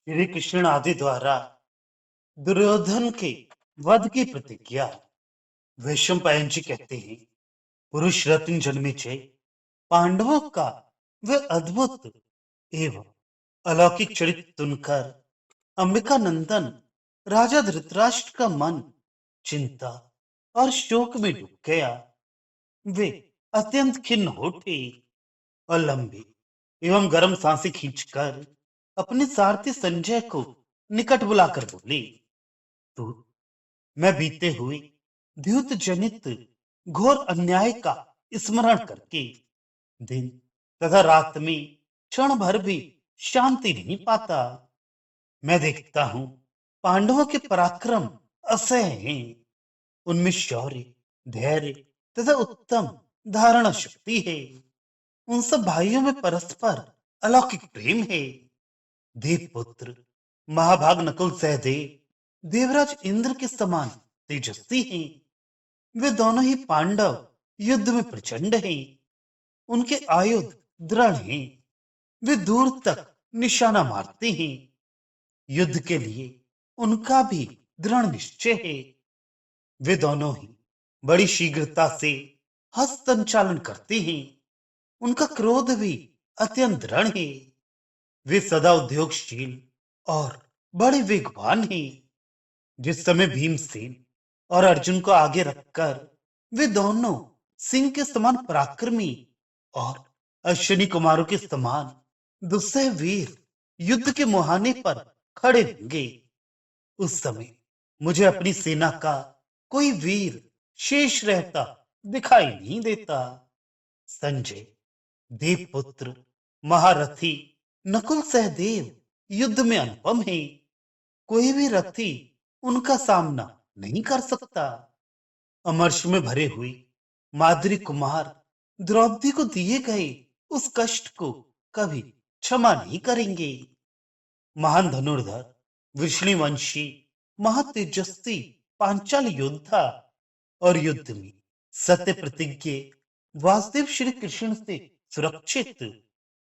श्री कृष्ण आदि द्वारा दुर्योधन के वध की प्रतिज्ञा। वैशंपायन जी कहते हैं, पुरुष रत्न जन्मे जय पांडवों का वह अद्भुत एवं अलौकिक चरित्र सुनकर अंबिका नंदन राजा धृतराष्ट्र का मन चिंता और शोक में डूब गया। वे अत्यंत खिन्न हो उठे और लंबी एवं गर्म सांसें खींचकर अपने सारथी संजय को निकट बुलाकर बोले, तू मैं बीते हुए द्यूत जनित घोर अन्याय का स्मरण करके दिन तथा रात में क्षण भर भी शांति नहीं पाता। मैं देखता हूं पांडवों के पराक्रम असह्य हैं। उनमें शौर्य, धैर्य तथा उत्तम धारणा शक्ति है। उन सब भाइयों में परस्पर अलौकिक प्रेम है। देवपुत्र महाभाग नकुल सहदेव देवराज इंद्र के समान तेजस्वी हैं। वे दोनों ही पांडव युद्ध में प्रचंड हैं। उनके आयुध दृढ़ हैं। वे दूर तक निशाना मारते हैं। युद्ध के लिए उनका भी दृढ़ निश्चय है। वे दोनों ही बड़ी शीघ्रता से हस्त संचालन करते हैं। उनका क्रोध भी अत्यंत दृढ़ है। वे सदा उद्योगशील और बड़े वेगवान हैं। जिस समय भीमसेन और अर्जुन को आगे रखकर वे दोनों सिंह के समान पराक्रमी और अश्विनी कुमारों के समान दुस्सह वीर युद्ध के मुहाने पर खड़े होंगे, उस समय मुझे अपनी सेना का कोई वीर शेष रहता दिखाई नहीं देता। संजय, देवपुत्र, महारथी नकुल सहदेव युद्ध में अनुपम है। कोई भी रथी उनका सामना नहीं कर सकता। अमर्ष में भरे हुए माद्री कुमार द्रौपदी को दिए गए उस कष्ट को कभी क्षमा नहीं करेंगे। महान धनुर्धर वृष्णिवंशी महातेजस्वी पांचाल योद्धा और युद्ध में सत्य प्रतिज्ञ वासुदेव श्री कृष्ण से सुरक्षित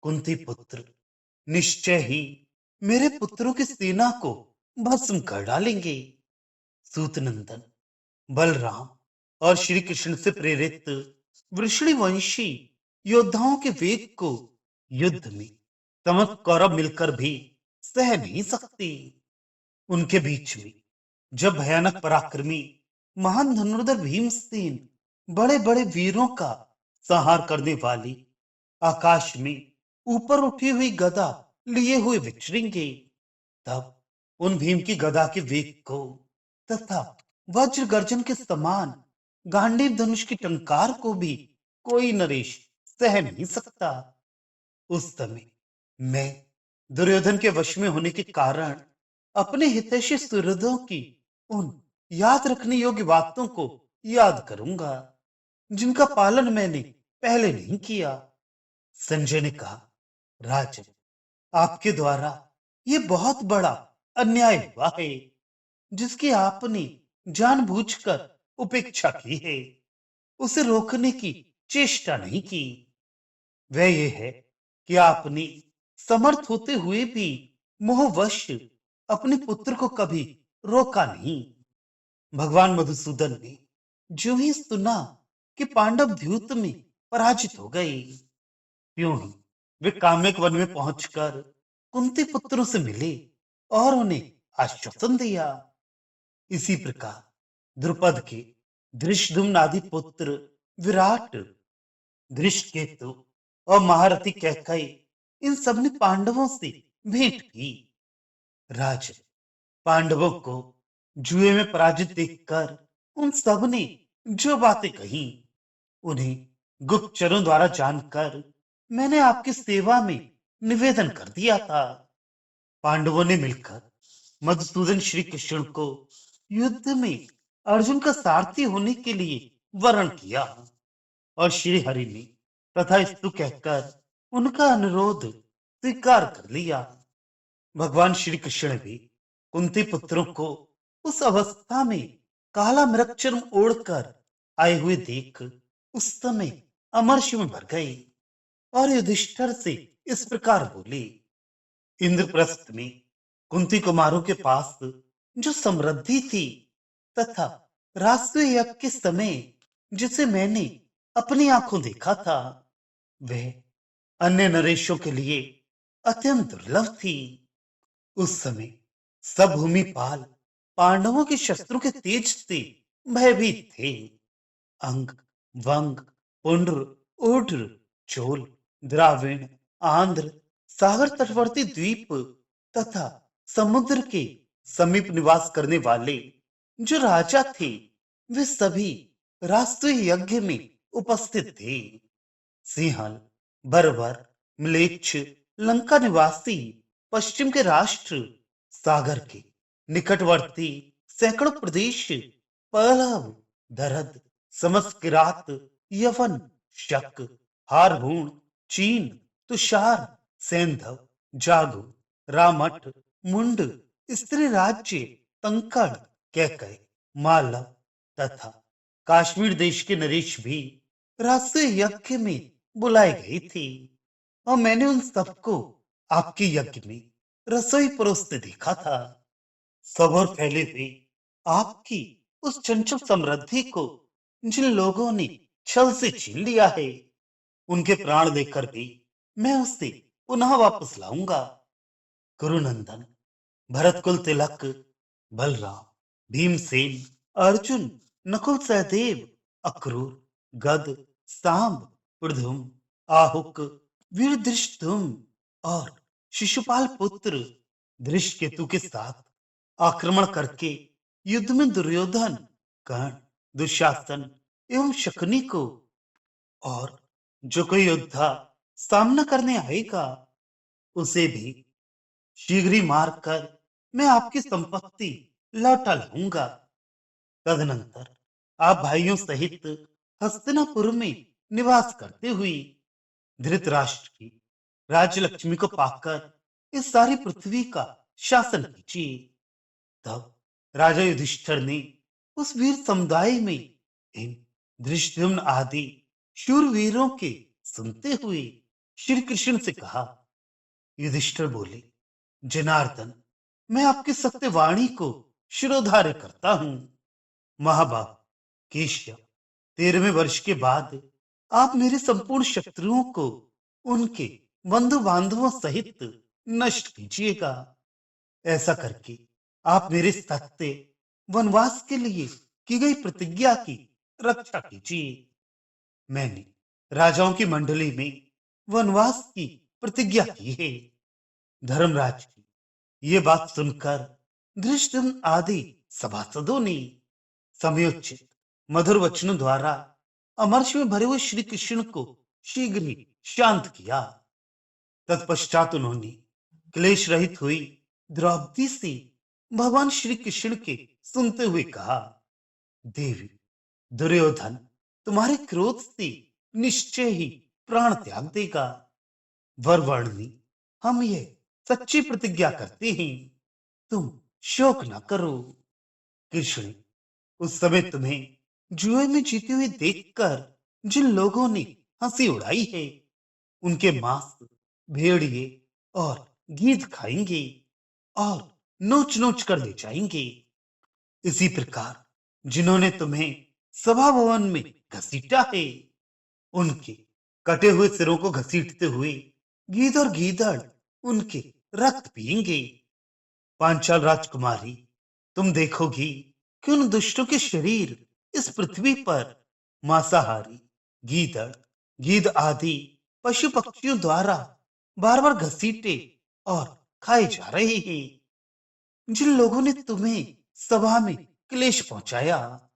कुंती पुत्र निश्चय ही मेरे पुत्रों की सेना को भस्म कर डालेंगे। सूतनंदन बलराम और श्री कृष्ण से प्रेरित वृषणिवंशी योद्धाओं के वेग को युद्ध में समस्त कौरव मिलकर भी सह नहीं सकते। उनके बीच में जब भयानक पराक्रमी महान धनुर्धर भीमसेन बड़े बड़े वीरों का संहार करने वाली आकाश में ऊपर उठी हुई गदा लिए हुए विचरेंगे, तब उन भीम की गदा के वेग को तथा वज्र गर्जन के समान गांडीव धनुष की टंकार को भी कोई नरेश सह नहीं सकता। उस समय मैं दुर्योधन के वश में होने के कारण अपने हितैषी सुहृदों की उन याद रखने योग्य बातों को याद करूंगा जिनका पालन मैंने पहले नहीं किया। संजय ने कहा, राजन, आपके द्वारा ये बहुत बड़ा अन्याय हुआ है जिसकी आपने जानबूझकर उपेक्षा की है। उसे रोकने की चेष्टा नहीं की। वह ये है कि आपने समर्थ होते हुए भी मोहवश अपने पुत्र को कभी रोका नहीं। भगवान मधुसूदन ने जो ही सुना कि पांडव द्यूत में पराजित हो गए, त्यों ही वे काम्यक वन में पहुंचकर कुंती पुत्रों से मिले और उन्हें आश्वासन दिया। इसी प्रकार द्रुपद के धृष्टद्युम्न आदि पुत्र विराट, धृष्टकेतु और महारथी कैकेयी इन सब ने पांडवों से भेंट की। राजन, पांडवों को जुए में पराजित देखकर उन सब ने जो बातें कही उन्हें गुप्तचरों द्वारा जानकर मैंने आपकी सेवा में निवेदन कर दिया था। पांडवों ने मिलकर मधुसूदन श्री कृष्ण को युद्ध में अर्जुन का सारथी होने के लिए वरण किया और श्री हरि ने तथास्तु कहकर उनका अनुरोध स्वीकार कर लिया। भगवान श्री कृष्ण भी कुंती पुत्रों को उस अवस्था में काला मृगचर्म ओढ़कर आए हुए देख उस समय अमर्ष में भर गए और युधिष्ठिर से इस प्रकार बोले, इंद्रप्रस्थ में कुंती कुमारों के पास जो समृद्धि थी तथा राष्ट्रीय यज्ञ के समय जिसे मैंने अपनी आंखों देखा था, वह अन्य नरेशों के लिए अत्यंत दुर्लभ थी। उस समय सब भूमिपाल पांडवों के शस्त्रों के तेज से भयभीत थे। अंग, वंग, पुंड्र, ऊड्र, चोल, द्राविण, आंध्र, सागर तटवर्ती द्वीप तथा समुद्र के समीप निवास करने वाले जो राजा थे, वे सभी राष्ट्रीय यज्ञ में उपस्थित थे। सिंहल, बर्बर, म्लेच्छ, लंका निवासी, पश्चिम के राष्ट्र, सागर के निकटवर्ती सैकड़ों प्रदेश, पहलव, दरद, समस्किरात, यवन, शक, हारहूण, चीन, तुषार, सेंधव, जागु, रामट, मुंड, स्त्री राज्य, तंकड़, कैकय, मालव तथा कश्मीर देश के नरेश भी राष्ट्रीय यज्ञ में बुलाए गए थे। और मैंने उन सबको आपके यज्ञ में रसोई परोसते देखा था। सब और फैले हुए आपकी उस चंचल समृद्धि को जिन लोगों ने छल से छीन लिया है, उनके प्राण देकर भी मैं उसे पुनः वापस लाऊंगा। कुरुनंदन, भरत कुल तिलक, बलराम, भीमसेन, अर्जुन, नकुल सहदेव, अक्रूर, गद, सांब, प्रधुम, आहुक, वीर धृष्टुम और शिशुपाल पुत्र धृष्टकेतु के साथ आक्रमण करके युद्ध में दुर्योधन, कर्ण, दुशासन एवं शकुनी को और जो कोई योद्धा सामना करने आएगा, उसे भी शीघ्र ही मारकर मैं आपकी संपत्ति लौटा लूंगा। तदनंतर आप भाइयों सहित हस्तिनापुर में निवास करते हुए धृतराष्ट्र की राज्य लक्ष्मी को पाकर इस सारी पृथ्वी का शासन कीजिए। तब राजा युधिष्ठिर ने उस वीर समुदाय में इन धृष्टद्युम्न आदि शूरवीरों के सुनते हुए श्री कृष्ण से कहा। युधिष्ठिर बोले, जनार्दन, मैं आपकी सत्यवाणी को शिरोधार्य करता हूं। महाबाहु केशव, 13वें वर्ष के बाद आप मेरे संपूर्ण शत्रुओं को उनके बंधु बांधवों सहित नष्ट कीजिएगा। ऐसा करके आप मेरे सत्य वनवास के लिए की गई प्रतिज्ञा की रक्षा कीजिए। मैंने राजाओं की मंडली में वनवास की प्रतिज्ञा की है। धर्मराज की ये बात सुनकर धृष्टद्युम्न आदि सभासदों ने समयोचित मधुर वचनों द्वारा अमर्ष में भरे हुए श्री कृष्ण को शीघ्र ही शांत किया। तत्पश्चात उन्होंने क्लेश रहित हुई द्रौपदी से भगवान श्री कृष्ण के सुनते हुए कहा, देवी, दुर्योधन तुम्हारे क्रोध से निश्चय ही प्राण त्याग देगा। वरवर्णी, हम ये सच्ची प्रतिज्ञा करते हैं, तुम शोक न करो। कृष्ण, उस समय तुम्हें जुए में जीते हुए देखकर जिन लोगों ने हंसी उड़ाई है, उनके मांस भेड़िए और गीध खाएंगे और नोच नोच कर ले जाएंगे। इसी प्रकार जिन्होंने तुम्हें सभा भवन में घसीटा है, उनके कटे हुए सिरों को घसीटते हुए गीध और गीदड़ उनके रक्त पिएंगे। पांचाल राजकुमारी, तुम देखोगी कि उन दुष्टों के शरीर इस पृथ्वी पर मांसाहारी गीदड़, गीध आदि पशु पक्षियों द्वारा बार बार घसीटे और खाए जा रहे हैं। जिन लोगों ने तुम्हें सभा में क्लेश पहुंचाया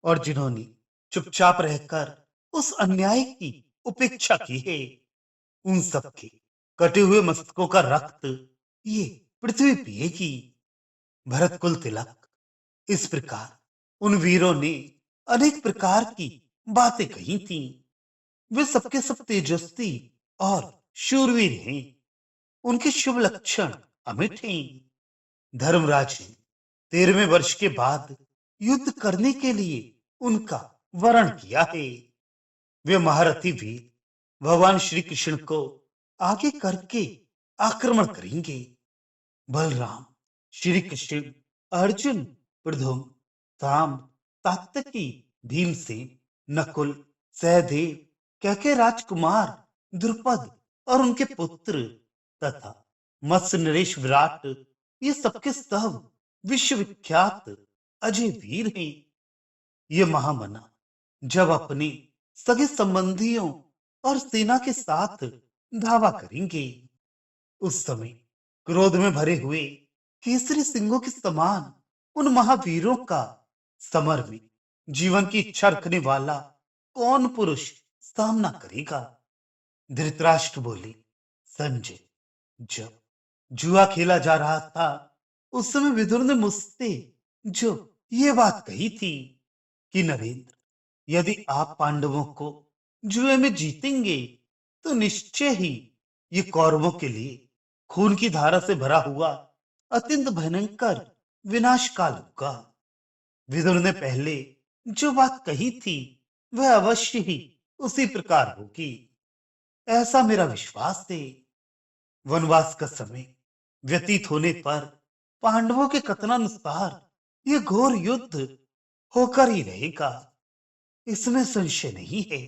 और जिन्होंने चुपचाप रहकर उस अन्याय की उपेक्षा की है, उन सबके कटे हुए मस्तकों का रक्त ये पृथ्वी पिएगी। भरत कुल तिलक, इस प्रकार उन वीरों ने अनेक प्रकार की बातें कही थी। वे सबके सब तेजस्वी और शूरवीर हैं। उनके शुभ लक्षण अमिट हैं। धर्मराज ने 13वें वर्ष के बाद युद्ध करने के लिए उनका वरण किया है। वे महारथी वीर भगवान श्री कृष्ण को आगे करके आक्रमण करेंगे। बलराम श्री कृष्ण, अर्जुन, प्रद्युम्न, साम, सात्यकी, भीमसेन, नकुल, सहदेव, कैके राजकुमार, द्रुपद और उनके पुत्र तथा मत्स्य नरेश विराट, ये सबके सब विश्वविख्यात अजय वीर हैं। ये महामना जब अपने सगे संबंधियों और सेना के साथ धावा करेंगे, उस समय क्रोध में भरे हुए केसरी सिंहों के समान उन महावीरों का समर में जीवन की इच्छा रखने वाला कौन पुरुष सामना करेगा? धृतराष्ट्र बोले, संजय, जब जुआ खेला जा रहा था, उस समय विदुर ने मुझसे जो ये बात कही थी कि नरेंद्र, यदि आप पांडवों को जुए में जीतेंगे तो निश्चय ही ये कौरवों के लिए खून की धारा से भरा हुआ अत्यंत भयंकर विनाश काल होगा। विदुर ने पहले जो बात कही थी वह अवश्य ही उसी प्रकार होगी, ऐसा मेरा विश्वास है। वनवास का समय व्यतीत होने पर पांडवों के कथनानुसार यह घोर युद्ध होकर ही रहेगा, इसमें संशय नहीं है।